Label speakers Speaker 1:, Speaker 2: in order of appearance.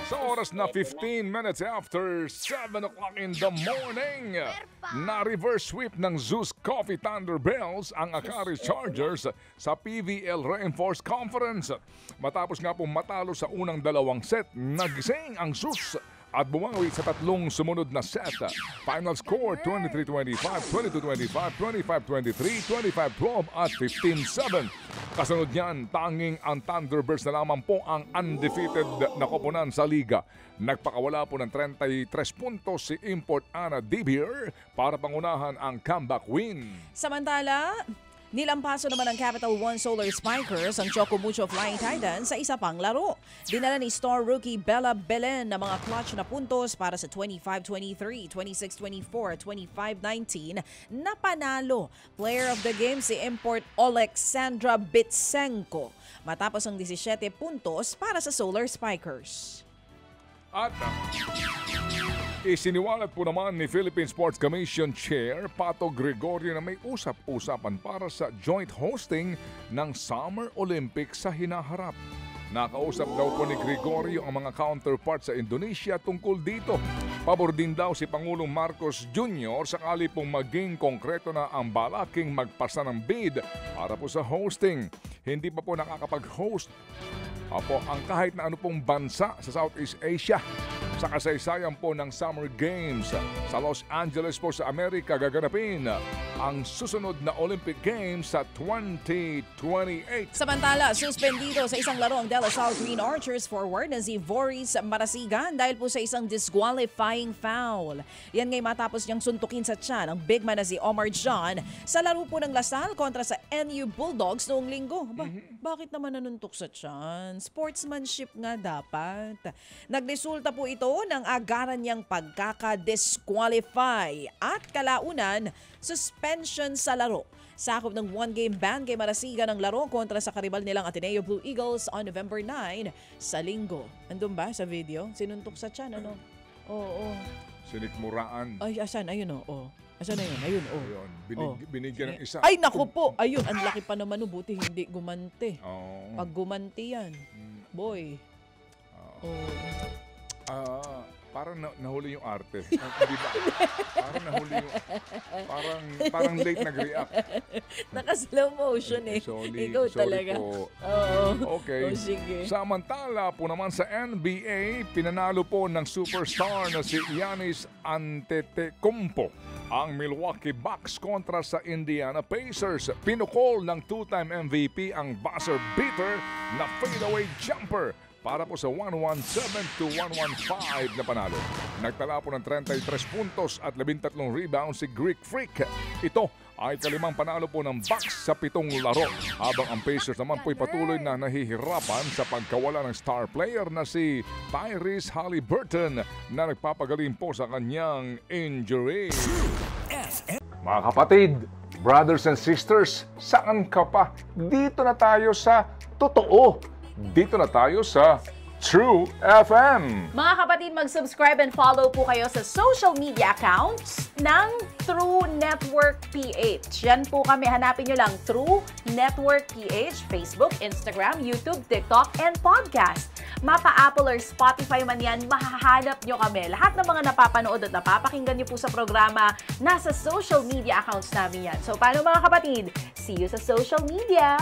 Speaker 1: Sa oras na 15 minutes after 7 o'clock in the morning, na-reverse sweep ng Zeus Coffee Thunderbells ang Akari Chargers sa PVL Reinforced Conference. Matapos nga pong matalo sa unang dalawang set, nagising ang Zeus at bumawi sa tatlong sumunod na set. Final score 23-25, 22-25, 25-23, 25-12 at 15-7. Kasunod niyan, tanging ang Thunderbirds na lamang po ang undefeated na koponan sa liga. Nagpakawala po ng 33 puntos si Import Ana Dibier para pangunahan ang comeback win.
Speaker 2: Samantala, nilampaso naman ng Capital One Solar Spikers ang Chocomucho Flying Titans sa isa pang laro. Dinala ni star rookie Bella Belen na mga clutch na puntos para sa 25-23, 26-24, 25-19 na panalo. Player of the game si Import Alexandra Bitsenko matapos ang 17 puntos para sa Solar Spikers.
Speaker 1: At isiniwalat po naman ni Philippine Sports Commission Chair Pato Gregorio na may usap-usapan para sa joint hosting ng Summer Olympics sa hinaharap. Nakausap daw po ni Gregorio ang mga counterparts sa Indonesia tungkol dito. Pabor din daw si Pangulong Marcos Jr. sakali pong maging konkreto na ang balaking magpasa ng bid para po sa hosting. Hindi pa po nakakapag-host ang kahit na ano pong bansa sa Southeast Asia sa kasaysayan po ng Summer Games. Sa Los Angeles po sa Amerika gaganapin ang susunod na Olympic Games sa 2028.
Speaker 2: Samantala, suspendido sa isang laro ang De La Salle Green Archers forward na si Voris Marasigan dahil po sa isang disqualifying foul. Yan ngay matapos niyang suntukin sa tiyan ang big man na si Omar John sa laro po ng La Salle kontra sa NU Bulldogs noong linggo. Bakit naman nanuntok sa tiyan? Sportsmanship nga dapat. Nagresulta po ito ng agaran niyang pagkaka-disqualify at kalaunan, suspension sa laro. Sakop ng one-game ban kay Marasigan ng laro kontra sa karibal nilang Ateneo Blue Eagles on November 9 sa linggo. Andun ba sa video? Sinuntok sa tiyan, ano? Oo.
Speaker 1: Sinikmuraan.
Speaker 2: Ay, asan? Ayun, oo. Asan na yun? Ayun, oo.
Speaker 1: Binigyan ng isa.
Speaker 2: Ay, naku po! Ayun, ang laki pa naman, buti hindi gumanti.
Speaker 1: Oh.
Speaker 2: Pag gumanti yan, boy.
Speaker 1: Parang nahuli yung arte. Di ba? Parang nahuli yung... Parang late nag-react.
Speaker 2: Naka-slow motion eh. Ikaw talaga.
Speaker 1: Po.
Speaker 2: Oo.
Speaker 1: Okay.
Speaker 2: Sige.
Speaker 1: Samantala po naman sa NBA, pinanalo po ng superstar na si Giannis Antetokounmpo ang Milwaukee Bucks kontra sa Indiana Pacers. Pinukol ng two-time MVP ang buzzer beater na fadeaway jumper para po sa 117-115 na panalo. Nagtala po ng 33 puntos at 13 rebounds si Greek Freak. Ito ay kalimang panalo po ng Bucks sa 7 laro. Habang ang Pacers naman po'y patuloy na nahihirapan sa pagkawala ng star player na si Tyrese Haliburton na nagpapagaling po sa kanyang injury. Mga kapatid, brothers and sisters, saan ka pa? Dito na tayo sa totoo. Dito na tayo sa True FM.
Speaker 3: Mga kapatid, mag-subscribe and follow po kayo sa social media accounts ng True Network PH. Yan po kami, hanapin nyo lang True Network PH, Facebook, Instagram, YouTube, TikTok, and podcast. Mapa Apple or Spotify man yan, mahahanap nyo kami. Lahat ng mga napapanood at napapakinggan nyo po sa programa, nasa social media accounts namin yan. So, paano mga kapatid? See you sa social media!